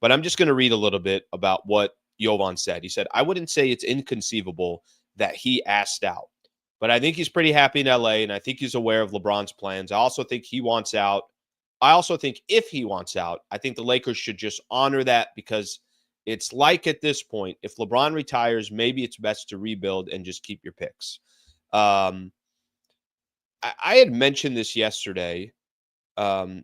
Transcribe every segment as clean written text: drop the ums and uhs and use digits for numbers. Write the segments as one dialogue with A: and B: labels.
A: But I'm just going to read a little bit about what Jovan said. He said, I wouldn't say it's inconceivable that he asked out, but I think he's pretty happy in LA, and I think he's aware of LeBron's plans. I also think he wants out. I also think if he wants out, I think the Lakers should just honor that, because it's like at this point, if LeBron retires, maybe it's best to rebuild and just keep your picks. Um, I had mentioned this yesterday. Um,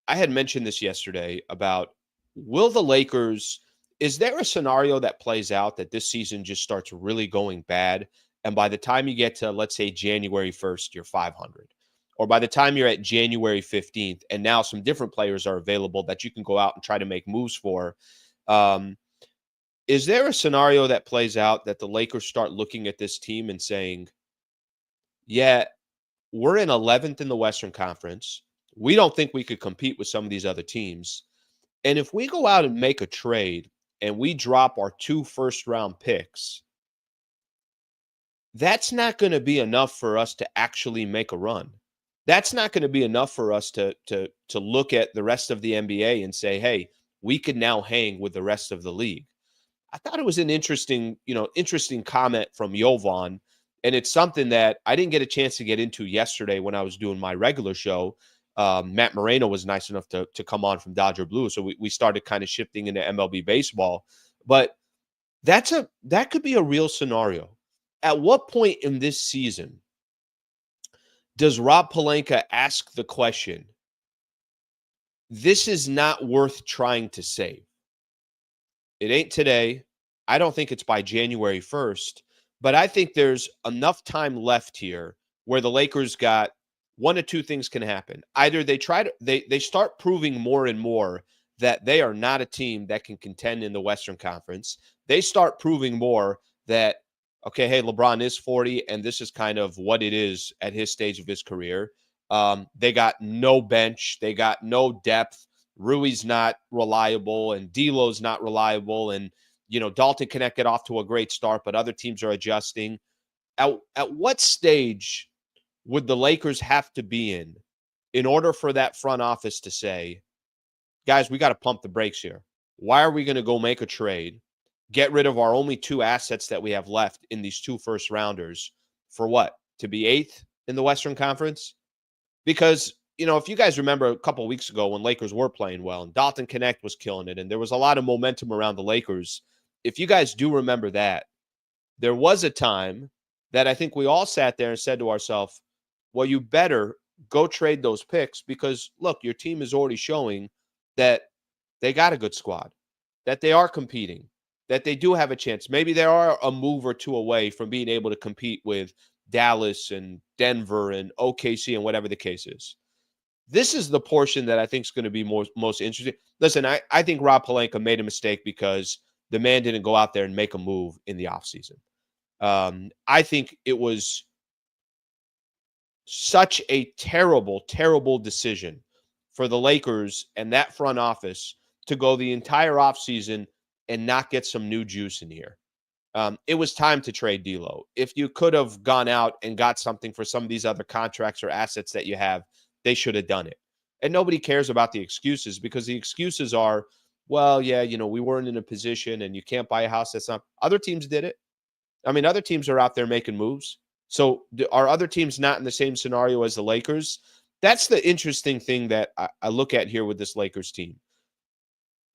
A: I had mentioned this yesterday about, will the Lakers, is there a scenario that plays out that this season just starts really going bad? And by the time you get to, let's say, January 1st, you're 500. Or by the time you're at January 15th, and now some different players are available that you can go out and try to make moves for. Um, is there a scenario that plays out that the Lakers start looking at this team and saying, yeah, we're in 11th in the Western Conference. We don't think we could compete with some of these other teams. And if we go out and make a trade and we drop our 2 first-round picks, that's not going to be enough for us to actually make a run. That's not going to be enough for us to look at the rest of the NBA and say, hey, we could now hang with the rest of the league. I thought it was an interesting comment from Jovan. And it's something that I didn't get a chance to get into yesterday when I was doing my regular show. Matt Moreno was nice enough to come on from Dodger Blue. So we started kind of shifting into MLB baseball. But that could be a real scenario. At what point in this season does Rob Pelinka ask the question, this is not worth trying to save? It ain't today. I don't think it's by January 1st, but I think there's enough time left here where the Lakers got one of two things can happen. Either they start proving more and more that they are not a team that can contend in the Western Conference. They start proving more that, okay, hey, LeBron is 40, and this is kind of what it is at his stage of his career. They got no bench. They got no depth. Rui's not reliable, and D'Lo's not reliable, and Dalton Connect get off to a great start, but other teams are adjusting. At what stage would the Lakers have to be in order for that front office to say, guys, we got to pump the brakes here? Why are we going to go make a trade, get rid of our only 2 assets that we have left in these 2 first rounders for what? To be 8th in the Western Conference? Because if you guys remember a couple of weeks ago when Lakers were playing well and Dalton Connect was killing it and there was a lot of momentum around the Lakers, if you guys do remember that, there was a time that I think we all sat there and said to ourselves, well, you better go trade those picks because, look, your team is already showing that they got a good squad, that they are competing, that they do have a chance. Maybe they are a move or 2 away from being able to compete with Dallas and Denver and OKC and whatever the case is. This is the portion that I think is going to be most interesting. Listen, I think Rob Pelinka made a mistake because the man didn't go out there and make a move in the offseason. I think it was such a terrible, terrible decision for the Lakers and that front office to go the entire offseason and not get some new juice in here. It was time to trade D'Lo. If you could have gone out and got something for some of these other contracts or assets that you have, they should have done it. And nobody cares about the excuses because the excuses are, well, yeah, we weren't in a position and you can't buy a house that's not. Other teams did it. I mean, other teams are out there making moves. So are other teams not in the same scenario as the Lakers? That's the interesting thing that I look at here with this Lakers team.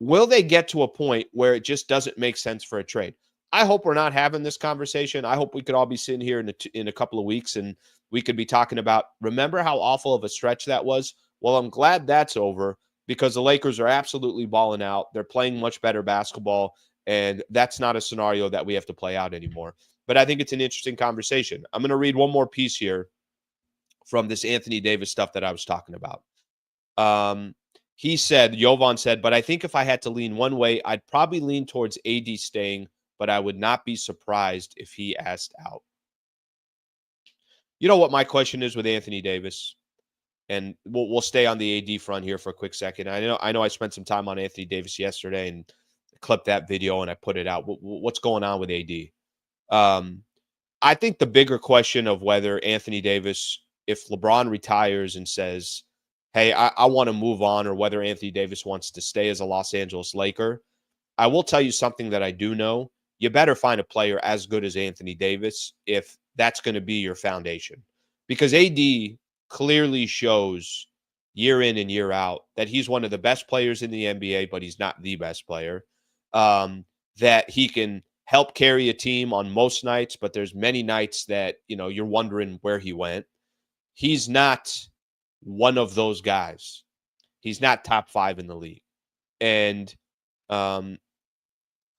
A: Will they get to a point where it just doesn't make sense for a trade? I hope we're not having this conversation. I hope we could all be sitting here in a couple of weeks and we could be talking about, remember how awful of a stretch that was? Well, I'm glad that's over because the Lakers are absolutely balling out. They're playing much better basketball, and that's not a scenario that we have to play out anymore. But I think it's an interesting conversation. I'm going to read one more piece here from this Anthony Davis stuff that I was talking about. Jovan said, but I think if I had to lean one way, I'd probably lean towards AD staying, but I would not be surprised if he asked out. You know what my question is with Anthony Davis? And we'll stay on the AD front here for a quick second. I know I spent some time on Anthony Davis yesterday and clipped that video and I put it out. What's going on with AD? I think the bigger question of whether Anthony Davis, if LeBron retires and says, hey, I want to move on, or whether Anthony Davis wants to stay as a Los Angeles Laker. I will tell you something that I do know. You better find a player as good as Anthony Davis if that's going to be your foundation. Because AD clearly shows year in and year out that he's one of the best players in the NBA, but he's not the best player. That he can help carry a team on most nights, but there's many nights that, you're wondering where he went. He's not one of those guys. He's not top 5 in the league. And um,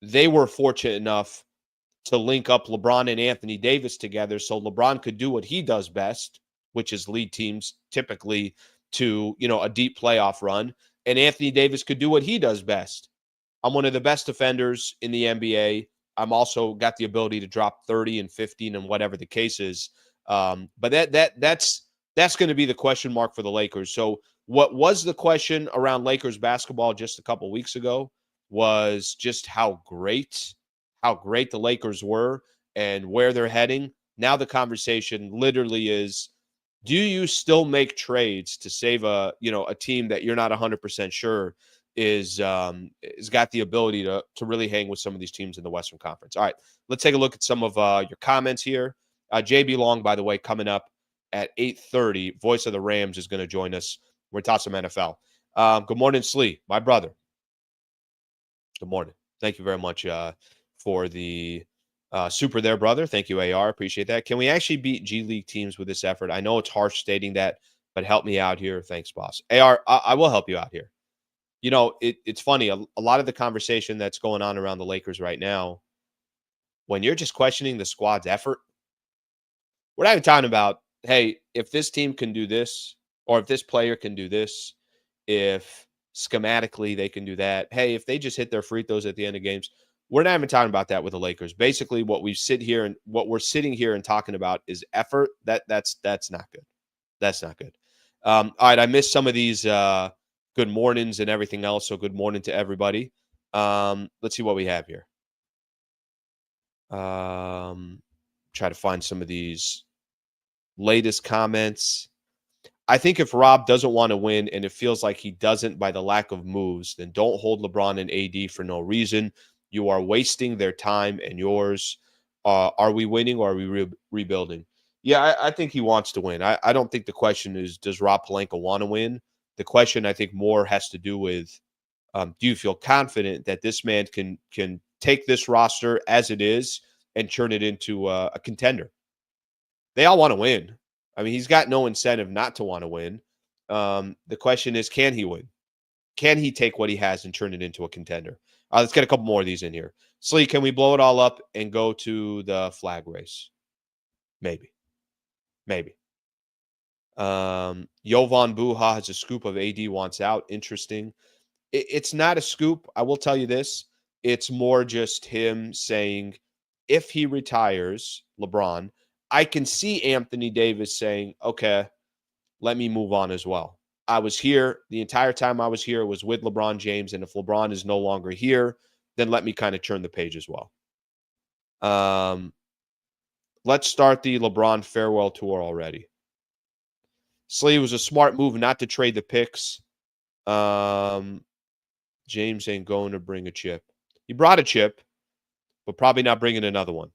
A: they were fortunate enough to link up LeBron and Anthony Davis together so LeBron could do what he does best, which is lead teams typically to, a deep playoff run, and Anthony Davis could do what he does best. I'm one of the best defenders in the NBA. I'm also got the ability to drop 30 and 15 and whatever the case is. But that's going to be the question mark for the Lakers. So what was the question around Lakers basketball just a couple weeks ago was just how great the Lakers were and where they're heading. Now the conversation literally is, do you still make trades to save a team that you're not 100% sure is got the ability to really hang with some of these teams in the Western Conference? All right, let's take a look at some of your comments here. JB Long, by the way, coming up at 8:30. Voice of the Rams is going to join us. We're talking some NFL. Good morning, Slee, my brother. Good morning. Thank you very much for the super there, brother. Thank you, AR. Appreciate that. Can we actually beat G League teams with this effort? I know it's harsh stating that, but help me out here. Thanks, boss. AR, I will help you out here. It's funny. A lot of the conversation that's going on around the Lakers right now, when you're just questioning the squad's effort, we're not even talking about, hey, if this team can do this, or if this player can do this, if schematically they can do that. Hey, if they just hit their free throws at the end of games, we're not even talking about that with the Lakers. Basically, what we're sitting here and talking about is effort. That's not good. That's not good. All right, I missed some of these good mornings and everything else. So good morning to everybody. Let's see what we have here. Try to find some of these latest comments. I think if Rob doesn't want to win and it feels like he doesn't by the lack of moves, then don't hold LeBron and AD for no reason. You are wasting their time and yours. Are we winning or are we rebuilding? Yeah, I think he wants to win. I don't think the question is, does Rob Pelinka want to win? The question, I think, more has to do with, do you feel confident that this man can take this roster as it is and turn it into a contender? They all want to win. I mean, he's got no incentive not to want to win. The question is, can he win? Can he take what he has and turn it into a contender? Let's get a couple more of these in here. Slee, can we blow it all up and go to the flag race? Maybe. Jovan Buha has a scoop of AD wants out. Interesting. It's not a scoop. I will tell you this. It's more just him saying, if he retires, LeBron, I can see Anthony Davis saying, okay, let me move on as well. I was here. The entire time I was here was with LeBron James. And if LeBron is no longer here, then let me kind of turn the page as well. Let's start the LeBron farewell tour already. Slee, was a smart move not to trade the picks. James ain't going to bring a chip. He brought a chip, but probably not bringing another one.